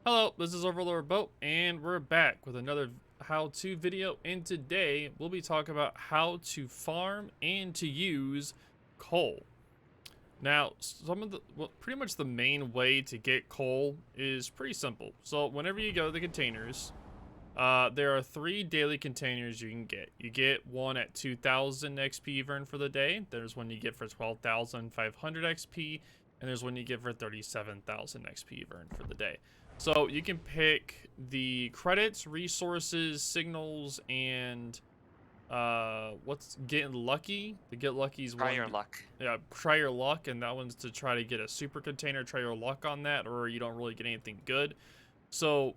Hello, this is OverlordBou, and we're back with another how-to video, and today we'll be talking about how to farm and to use coal. Now, pretty much the main way to get coal is pretty simple. So whenever you go to the containers, there are 3 daily containers you can get. You get one at 2,000 XP you've earned for the day, there's one you get for 12,500 XP, and there's one you get for 37,000 XP you've earned for the day. So you can pick the credits, resources, signals, and what's getting lucky. The get lucky is Try one. your luck. Yeah, try your luck, and that one's to try to get a super container. Try your luck on that, or you don't really get anything good. So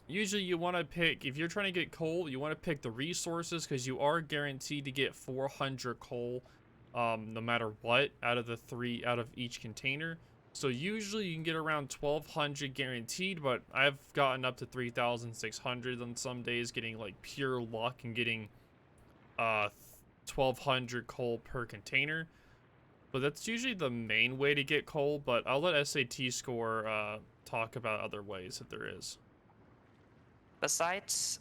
usually you want to pick, if you're trying to get coal, you want to pick the resources because you are guaranteed to get 400 coal no matter what out of each container. So usually you can get around 1,200 guaranteed, but I've gotten up to 3,600 on some days, getting like pure luck and getting 1,200 coal per container. But that's usually the main way to get coal, but I'll let SAT score talk about other ways if there is. Besides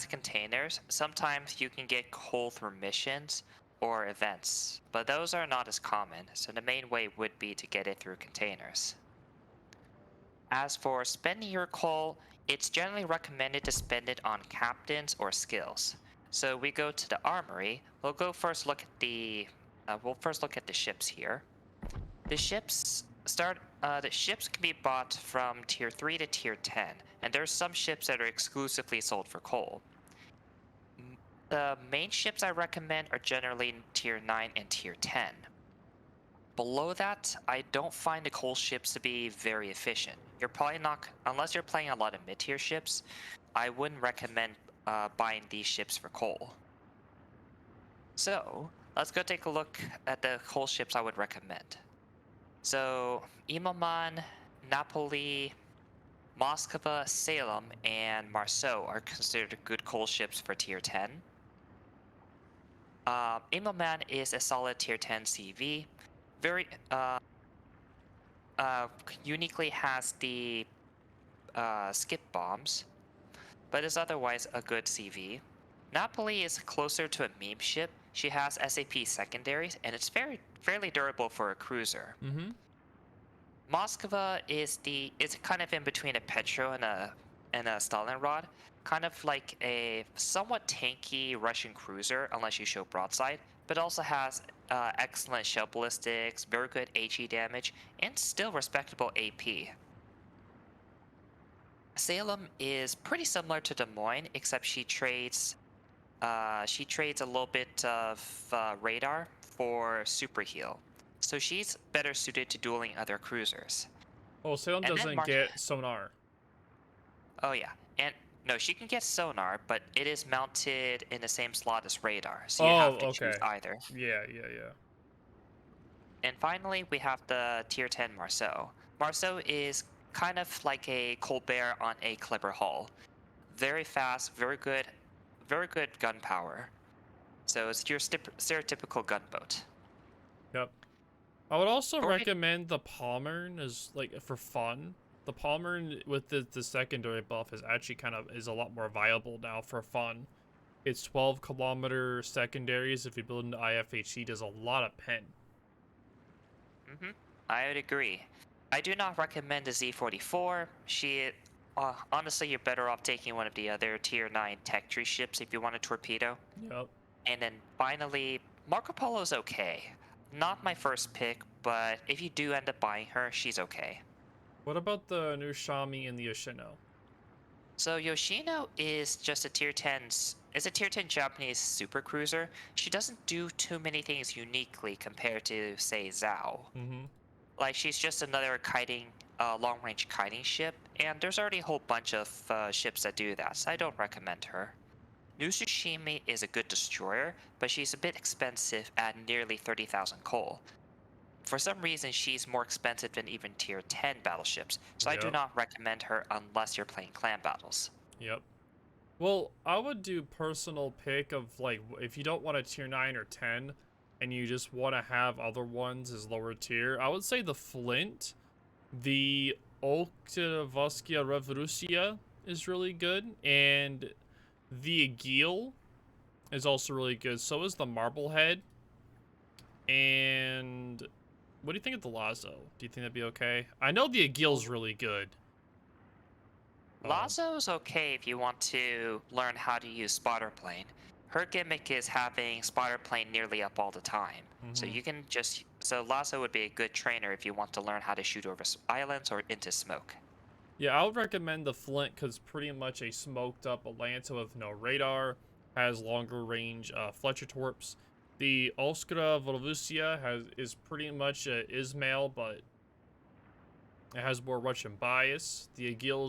containers, sometimes you can get coal through missions or events, but those are not as common, so the main way would be to get it through containers. As for spending your coal, it's generally recommended to spend it on captains or skills. So we go to the armory. We'll first look at the ships here. The ships can be bought from tier 3 to tier 10, and there's some ships that are exclusively sold for coal. The main ships I recommend are generally in tier 9 and tier 10. Below that, I don't find the coal ships to be very efficient. You're probably not, unless you're playing a lot of mid-tier ships, I wouldn't recommend buying these ships for coal. So, let's go take a look at the coal ships I would recommend. So, Imoman, Napoli, Moskva, Salem, and Marso are considered good coal ships for tier 10. Imoman is a solid tier 10 CV. Very uniquely has the skip bombs, but is otherwise a good CV. Napoli is closer to a meme ship. She has SAP secondaries, and it's fairly durable for a cruiser. Mm-hmm. Moskva is kind of in between a Petro and a Stalinrod, kind of like a somewhat tanky Russian cruiser unless you show broadside, but also has excellent shell ballistics, very good HE damage, and still respectable AP. Salem is pretty similar to Des Moines, except she trades a little bit of radar for super heal, so she's better suited to dueling other cruisers. Oh, Salem And then doesn't get sonar. Oh yeah, and no, she can get sonar, but it is mounted in the same slot as radar, so you Oh, have to choose okay. either. Yeah, yeah, yeah. And finally, we have the tier 10 Marceau. Marceau is kind of like a Colbert on a Clipper hull. Very fast, very good gun power. So it's your stereotypical gunboat. Yep. I would also For it, recommend the Palmern as like for fun. The Palmern with the secondary buff is actually is a lot more viable now for fun. It's 12-kilometer secondaries. If you build into IFHE, does a lot of pen. I would agree. I do not recommend the Z44. Honestly, you're better off taking one of the other tier 9 tech tree ships if you want a torpedo. Yep. And then finally, Marco Polo's okay. Not my first pick, but if you do end up buying her, she's okay. What about the new Shami and the Yoshino? So Yoshino is just a is a tier 10 Japanese super cruiser. She doesn't do too many things uniquely compared to, say, Zhao. Mm-hmm. Like, she's just another long-range kiting ship, and there's already a whole bunch of ships that do that, so I don't recommend her. New Tsushima is a good destroyer, but she's a bit expensive at nearly 30,000 coal. For some reason, she's more expensive than even tier 10 battleships, so I do Yep. not recommend her unless you're playing clan battles. Yep. Well, I would do personal pick of like if you don't want a tier 9 or 10 and you just want to have other ones as lower tier, I would say the Flint, the Oktyavskia Revolucia is really good, and the Agil is also really good. So is the Marblehead. And what do you think of the Lazo? Do you think that'd be okay? I know the Agil's really good. Lazo's okay if you want to learn how to use spotter plane. Her gimmick is having spotter plane nearly up all the time. So Mhm. you can just so Lazo would be a good trainer if you want to learn how to shoot over islands or into smoke. Yeah, I would recommend the Flint because pretty much a smoked up Atlanta with no radar, has longer range Fletcher torps. The Oskra Volvusia is pretty much Ismail, but it has more Russian bias. The Agil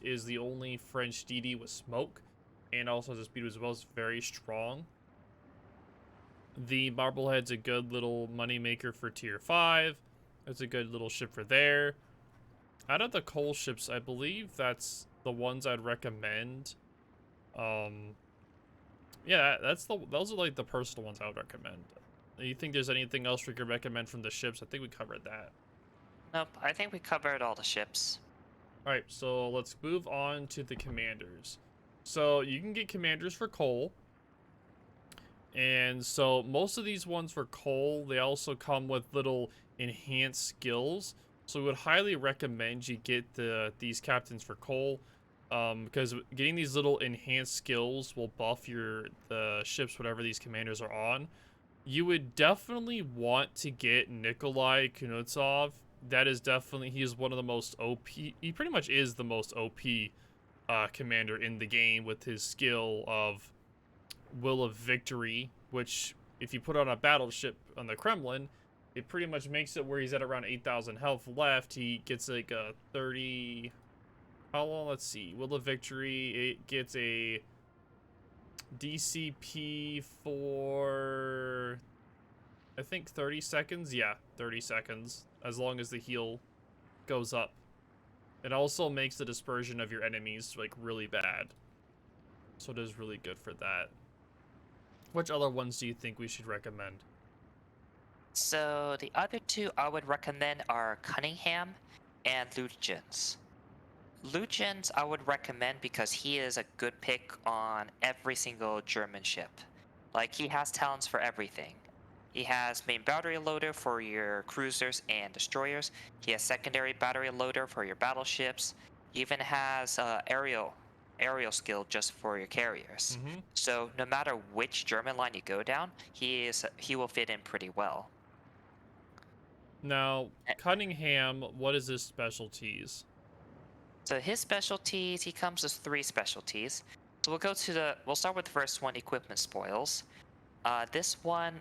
is the only French DD with smoke, and also has a speed as well. It's very strong. The Marblehead's a good little money maker for tier 5. It's a good little ship for there. Out of the coal ships, I believe that's the ones I'd recommend. Um, yeah, those are like the personal ones I would recommend. You think there's anything else we could recommend from the ships? I think we covered that. Nope, I think we covered all the ships. All right, so let's move on to the commanders. So you can get commanders for coal. And so most of these ones for coal, they also come with little enhanced skills. So we would highly recommend you get these captains for coal, because getting these little enhanced skills will buff the ships, whatever these commanders are on. You would definitely want to get Nikolai Kuznetsov. That is definitely, he is one of the most OP. He pretty much is the most OP commander in the game with his skill of Will of Victory, which if you put on a battleship on the Kremlin, it pretty much makes it where he's at around 8,000 health left. He gets like a 30. How long? Let's see. Will of Victory. It gets a DCP for I think 30 seconds. Yeah, 30 seconds. As long as the heal goes up. It also makes the dispersion of your enemies like really bad. So it is really good for that. Which other ones do you think we should recommend? So the other two I would recommend are Cunningham and Lugens. Lugens I would recommend because he is a good pick on every single German ship. Like he has talents for everything. He has main battery loader for your cruisers and destroyers. He has secondary battery loader for your battleships. He even has aerial skill just for your carriers. Mm-hmm. So no matter which German line you go down, he will fit in pretty well. Now, Eh, Cunningham, what is his specialties? So his specialties, he comes with three specialties. So we'll start with the first one, equipment spoils. This one,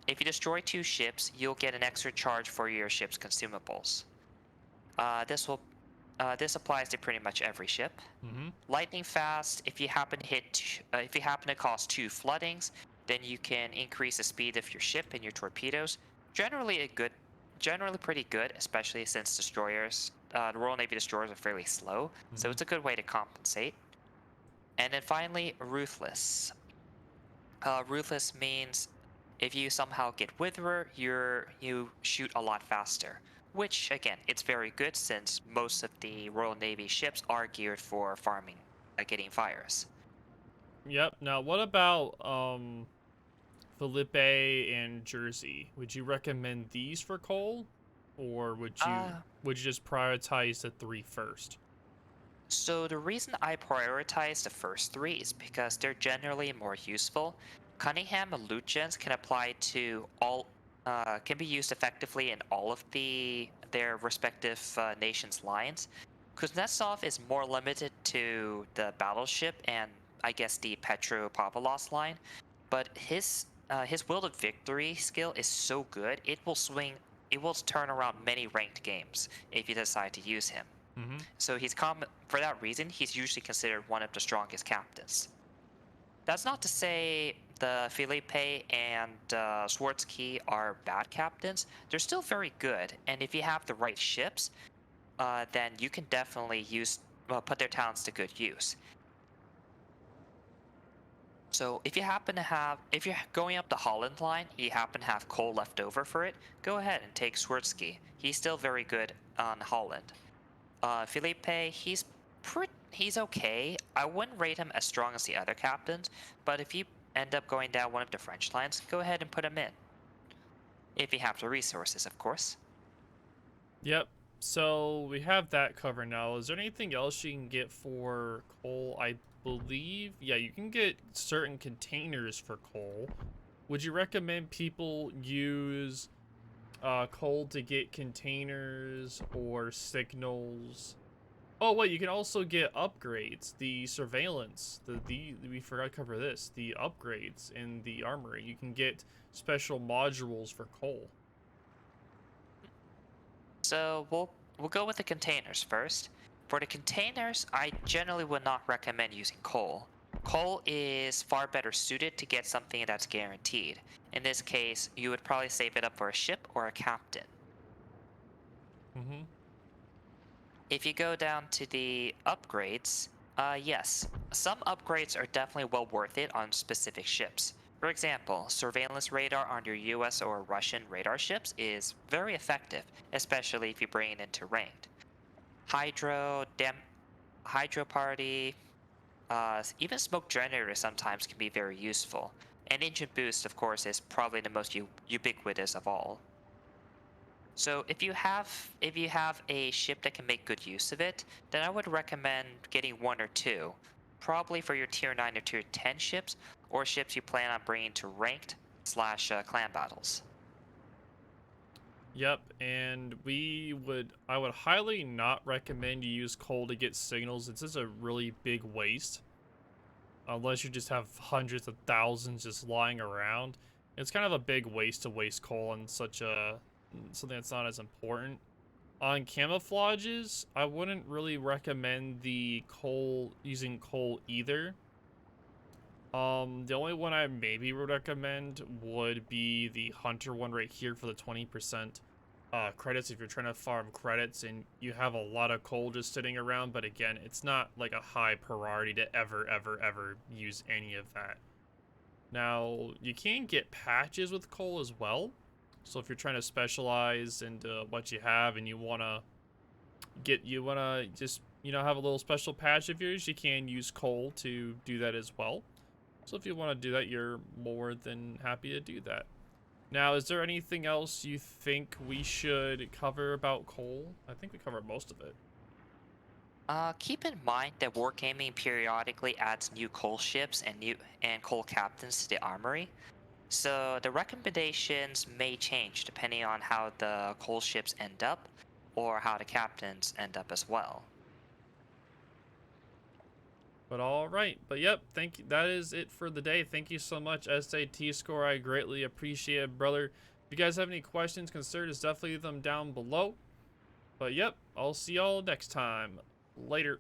if you destroy two ships, you'll get an extra charge for your ship's consumables. Uh, this will, this applies to pretty much every ship. Mm-hmm. Lightning fast, if you happen to cause two floodings, then you can increase the speed of your ship and your torpedoes. Generally pretty good, especially since the Royal Navy destroyers are fairly slow, so Mm-hmm. it's a good way to compensate. And then finally, ruthless. Ruthless means if you somehow get Witherer, you shoot a lot faster. Which, again, it's very good since most of the Royal Navy ships are geared for farming, getting fires. Yep. Now, what about Felipe and Jersey? Would you recommend these for coal, or Uh, would you just prioritize the three first? so the reason I prioritize the first three is because they're generally more useful. Cunningham and Lugens can be used effectively in all of their respective nations' lines. Kuznetsov is more limited to the battleship and I guess the Petropavlos line, but his will to victory skill is so good it will turn around many ranked games if you decide to use him. Mm-hmm. So for that reason, he's usually considered one of the strongest captains. That's not to say the Felipe and Swarovski are bad captains. They're still very good, and if you have the right ships, then you can definitely put their talents to good use. So if you're going up the Holland line, you happen to have coal left over for it, go ahead and take Swarovski. He's still very good on Holland. Felipe, he's okay. I wouldn't rate him as strong as the other captains, but if you end up going down one of the French lines, go ahead and put him in. If you have the resources, of course. Yep. So we have that covered now. Is there anything else you can get for coal? I believe, yeah, you can get certain containers for coal. Would you recommend people use coal to get containers or signals? Oh wait, you can also get upgrades. The surveillance, the we forgot to cover this. The upgrades in the armory. You can get special modules for coal. So we'll go with the containers first. For the containers, I generally would not recommend using coal. Coal is far better suited to get something that's guaranteed. In this case, you would probably save it up for a ship or a captain. Mm-hmm. If you go down to the upgrades, yes, some upgrades are definitely well worth it on specific ships. For example, surveillance radar on your US or Russian radar ships is very effective, especially if you bring it into ranked. Hydro, Hydro Party, even smoke generators sometimes can be very useful. And engine boost, of course, is probably the most ubiquitous of all. So if you have a ship that can make good use of it, then I would recommend getting one or two, probably for your tier 9 or tier 10 ships, or ships you plan on bringing to ranked slash clan battles. Yep, and I would highly not recommend you use coal to get signals. It's just a really big waste. Unless you just have hundreds of thousands just lying around. It's kind of a big waste to waste coal on something that's not as important. On camouflages, I wouldn't really recommend using coal either. The only one I maybe would recommend would be the hunter one right here for the 20% credits if you're trying to farm credits and you have a lot of coal just sitting around. But again, it's not like a high priority to ever use any of that. Now, you can get patches with coal as well. So if you're trying to specialize into what you have and you wanna just, have a little special patch of yours, you can use coal to do that as well. So if you want to do that, you're more than happy to do that. Now, is there anything else you think we should cover about coal? I think we covered most of it. Keep in mind that Wargaming periodically adds new coal ships and coal captains to the armory. So the recommendations may change depending on how the coal ships end up or how the captains end up as well. But all right. But yep, thank you. That is it for the day. Thank you so much, SAT score. I greatly appreciate it, brother. If you guys have any questions, concerns, definitely leave them down below. But yep, I'll see y'all next time. Later.